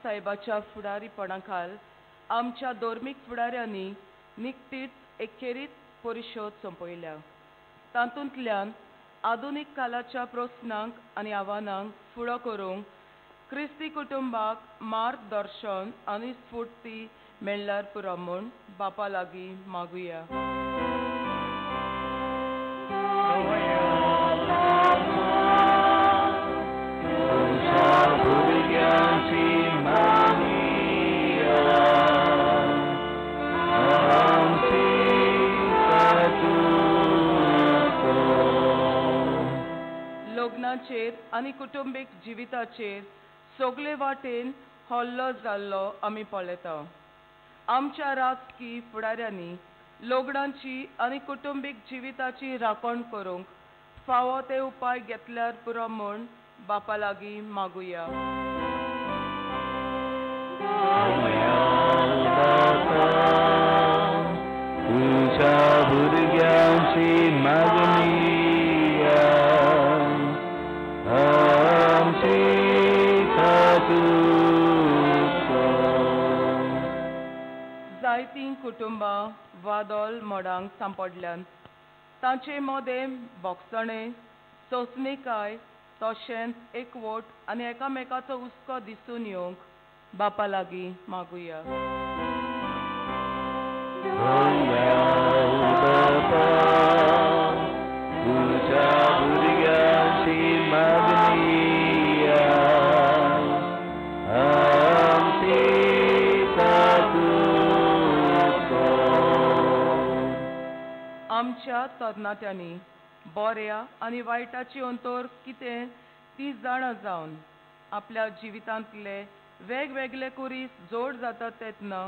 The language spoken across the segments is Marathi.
साहेबाच्या फुडारीपणाखाल आमच्या धर्मीक फुडाऱ्यांनी निकतीच एखेरीत परिशोध संपयल्या. तातूंतल्यान आधुनीक कालाच्या प्रस्नांक आनी आव्हानांक फुडो करूंक क्रिस्ती कुटुंबाक मार्गदर्शन आनी स्फूर्ती मेळ्ळ्यार पुरो म्हूण बापा लागीं मागुया. लग्नाचेर आनी कुटुंबीक जिविताचेर सगळे वाटेन हल्लो जाल्लो आमी पळयता. आमच्या राजकी फुडाऱ्यांनी लग्नाची आनी कुटुंबीक जिविताची राखण करूंक फावो ते उपाय घेतल्यार पुरो म्हूण बापा लागीं मागुया. भुरग्यांची मागणी जायतीं कुटुंबां वादोल मोडांक सांपडल्यान तांचे मोदें बोगसणें सोंसणीकाय तशेंच एकवट आनी एकामेकाचो हुस्को दिसून येवंक बापा लागीं मागुया. आमच्या तरणाट्यांनी बऱ्या आनी वायटाची अंतर कितें ती जाणा जावन आपल्या जिवितांतले वेगवेगळे कुरीस जोड जातात तेन्ना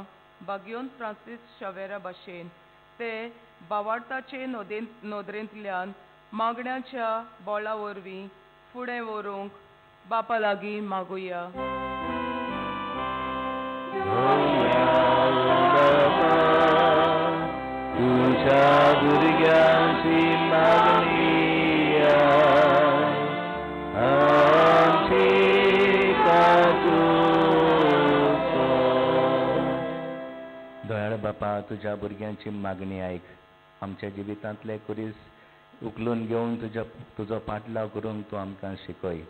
बागयोन फ्रांसीस शावेरा भाशेन ते भावार्थाचे नोदरेंतल्यान मागण्याच्या बोळा वरवीं फुडें व्हरूंक बापा लागीं मागुया. भुरग्यांची मागणी दयाळ बापा, तुझ्या भुरग्यांची मागणी आयक. आमच्या जिवितांतले कुरीस उखलून घेवन तुजो पाटलाव करूंक तूं आमकां शिकय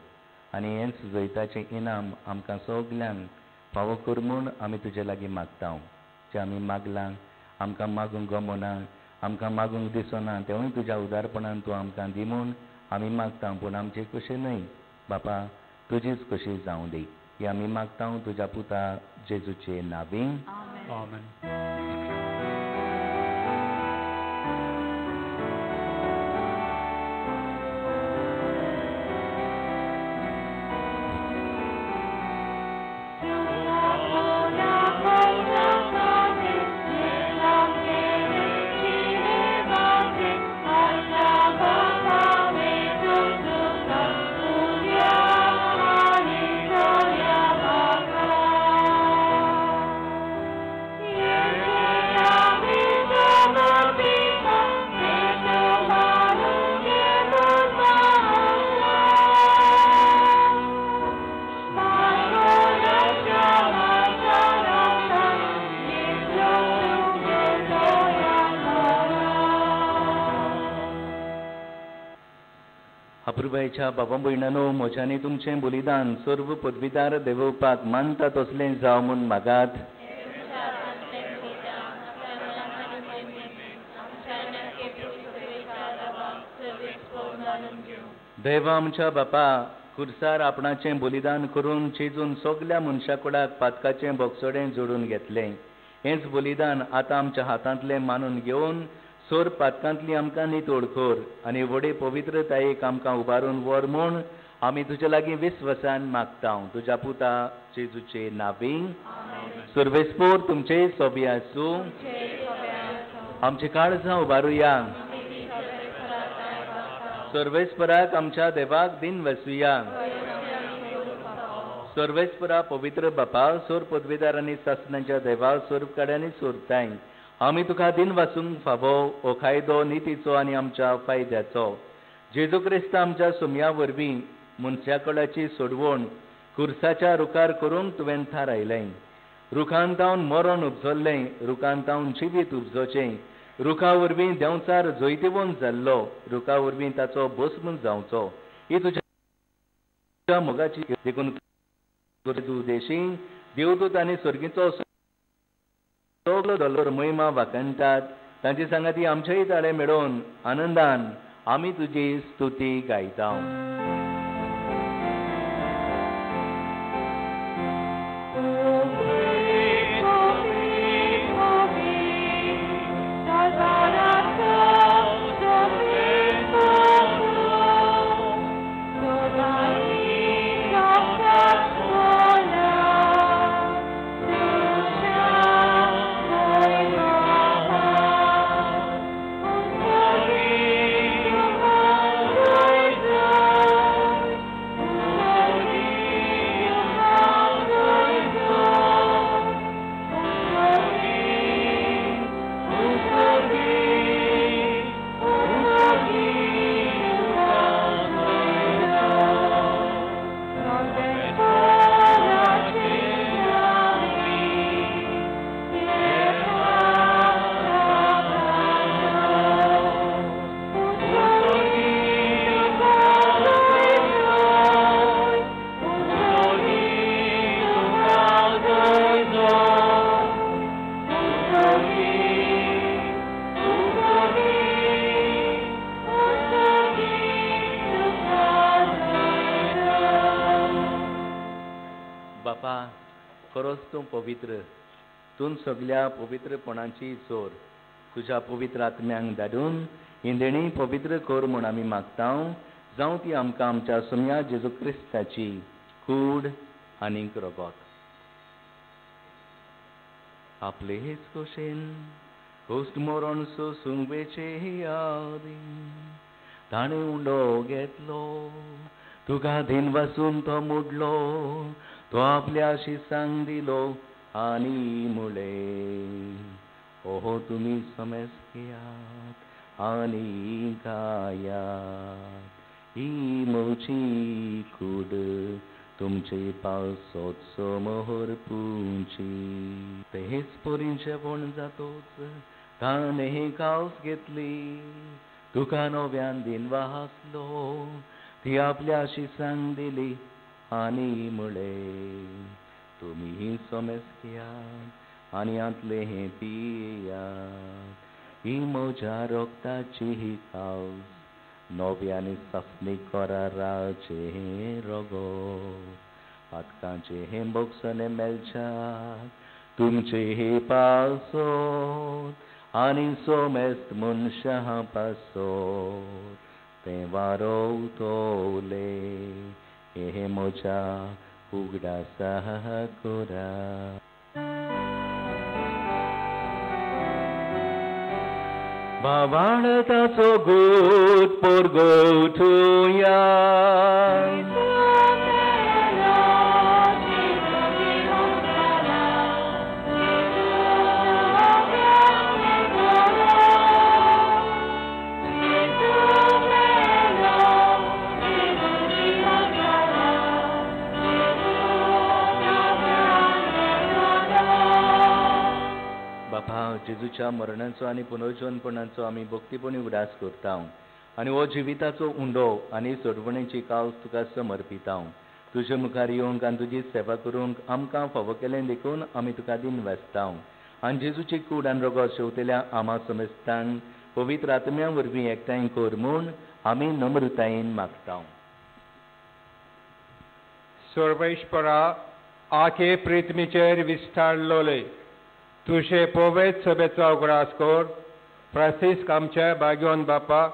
आनी हें सुजयताचें इनाम आमकां सगल्यांक फावो कर म्हूण आमी तुजे लागीं मागता. जें आमी मागलां आमकां मागूंक गमना, आमकां मागूंक दिसना, तेवूय तुज्या उदारपणान तूं आमकां दी म्हूण आमी मागता. पूण आमची कशी न्हय बापा, तुजीच कशी जावं दी. ही आमी मागता तुज्या पुता जेजूचे नांवीं. आमेन. अपुर्बायच्या बाबा भयणानो, म्हज्यानी तुमचें बलिदान सर्व पदवीदार देवपाक मानता तसलें जावं म्हूण मागात. देवा आमच्या बापा, खुर्सार आपणाचें बलिदान करून चिजून सगल्या मनशाकुडाक पातकाचें बोगसोडें जोडून घेतलें. हेंच बलिदान आतां आमच्या हातांतलें मानून घेवन सोर पातकांतली आमकां नितोड कर आनी व्हडे पवित्रतायेक आमकां उबारून व्हर म्हूण आमी तुजे लागीं विस्वासान मागता. तुज्या पुता जेजूचे नांवीं. सर्वेस्पोर तुमचे सोबी आसूं. आमची काळजां उबारुया. सर्वेस्पराक आमच्या देवाक दिन वसूया. सर्वेस्परा पवित्र बापा, सोर पदवीदार आनी सासणाच्या देवा, सोरकाड्यांनी सोरताय आमी तुका दिन वाचूंक फावो हो कायदो नितीचो आनी आमच्या फायद्याचो. जेजू क्रिस्त आमच्या सुमया वरवीं मनशाकुळाची सोडवण खुर्साच्या रुखार करूंक तुवें थारायलें. रुखांतावन मरण उपजल्लें, रुखांतावन जिवीत उपजोचें. रुखा वरवीं देंवचार जैतिवंत जाल्लो, रुखा वरवीं ताचो भस्म जावचो. ही तुज्या मोगाची देखून तूं देशी देवदूत आनी सर्गीचो सगळो दलोर महिमा वाखणटात. तांची सांगाती आमचेय ताळे मेळोवन आनंदान आमी तुजी स्तुती गायता. खरोच तूं पवित्र, तूं सगळ्या पवित्रपणाची चोर. तुज्या पवित्र आत्म्यांक धाडून ही देणी पवित्र कर म्हूण आमी मागता. जावं ती आमकां आमच्या सुम्या जेजू क्रिस्ताची कूड आनीक रगत. आपले हेच कोशेन कोस्ट मरण सोसूंक वेचे यादी ताणें उंडो घेतलो, तुका धीन वाचून तो मुडलो, तो आपल्या शिसांक दिलो आनी मुळे. ओहो तुमी समेस घेयात आनी खायात, ही म्हजी कूड तुमचे पावसोचो मोहर पुंची. तेच पोरीं जेवण जातोच ताणें हे कास घेतली, तुका नव्यान दिन वाचलो, ती आपल्या शिसांक दिली आनी मुळे. तुमी समेस घेयात आनी आतले हे पियात, ही म्हज्या रोगताची ही कास, नव्यान साफणी कराराचे हे रगत. पातकांचे हे बोगसने मेलच्यात तुमचे हे पासोत, आनी सोमेस्त मनशां पासोत ते वारोवतोले. हे म्हज्या उगडासा कोरा. भावाळताचो गोठ पोरगोठुया, जेजूच्या मरणाचो आनी पुनर्जन्मपणाचो आमी भक्तीपणी उडास करता. आनी हो जिविताचो उंडो आनी सोडवणेची कावस तुका समर्पिता. तुजे मुखार येवंक आनी तुजी सेवा करूंक आमकां फावो केलें देखून आमी तुका दिन वेसता. आनी जेजूची कूड आनी रगत शेवतेल्या आमा समेस्तांक पवित्र आत्म्या वरवीं एकठांय कर म्हूण आमी नम्रतायेन मागता. सर्वेश्वरा, आखे प्रितमीचेर विस्तारलोले तुझे पवित्र सभेचो उगडास कर. फ्रांसीस आमच्या भाग्यवान बापाक,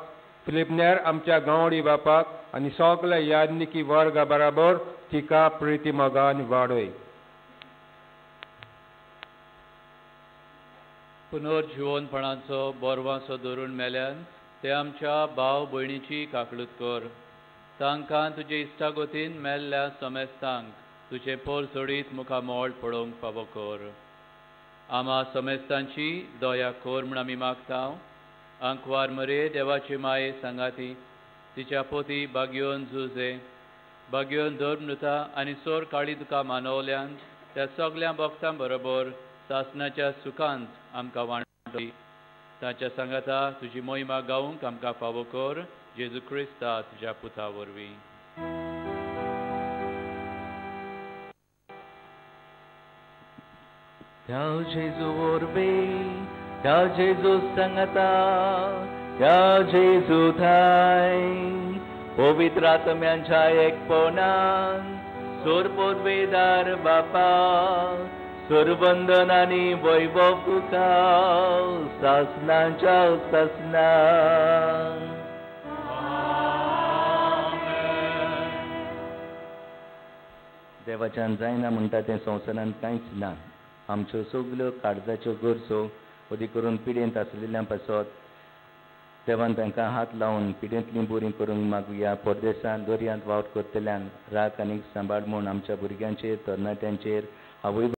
फिलिपनेर आमच्या गांवडी बापाक आनी सगल्या याज्ञिकी वर्गा बराबर तिका प्रिती मोगान वाडय. पुनर्जिवनपणाचो बोरवांचो धरून मेल्यान ते आमच्या भाव भयणीची काकलूत कर. तांकां तुजे इश्टागोतीन मेल्ल्या समेस्तांक तुजे पोल सोडीत मुखामोळ पळोवंक फावो कर. आमा समेस्तांची दया कर म्हूण आमी मागता. आंकवार मरे देवाची माये सांगाती, तिच्या पोती बागयोन झुजे, बागयोन धर्मनुता आनी सोर काळी तुका मानवल्यान त्या सगळ्या भक्तां बरोबर सासणाच्या सुखांत आमकां वांटली. ताच्या सांगाता तुजी मोहिमा गावूंक आमकां फावो कर. जेजू क्रिस्ता तुज्या पुता वरवीं. त्या जेजू वरवीं, त्या जेजू सांगाता, त्या जेजू थाय पवित्र आत्म्यांच्या एकपणान सोर पदवेदार बापा सोरबंदन आनी वैभव तुका सासणाच्या सासना. देवाच्यान जायना म्हणटा तें संवसारांत कांयच ना. आमच्यो सगल्यो काळजाच्यो गरजो अदी करून पिडेंत आसलेल्यां पासत देवान तांकां हात लावन पिडेंतलीं बरीं करूंक मागुया. परदेसांत दर्यांत वावट करतल्यान राख आनी सांबाळ म्हूण आमच्या भुरग्यांचेर तरणाट्यांचेर आवय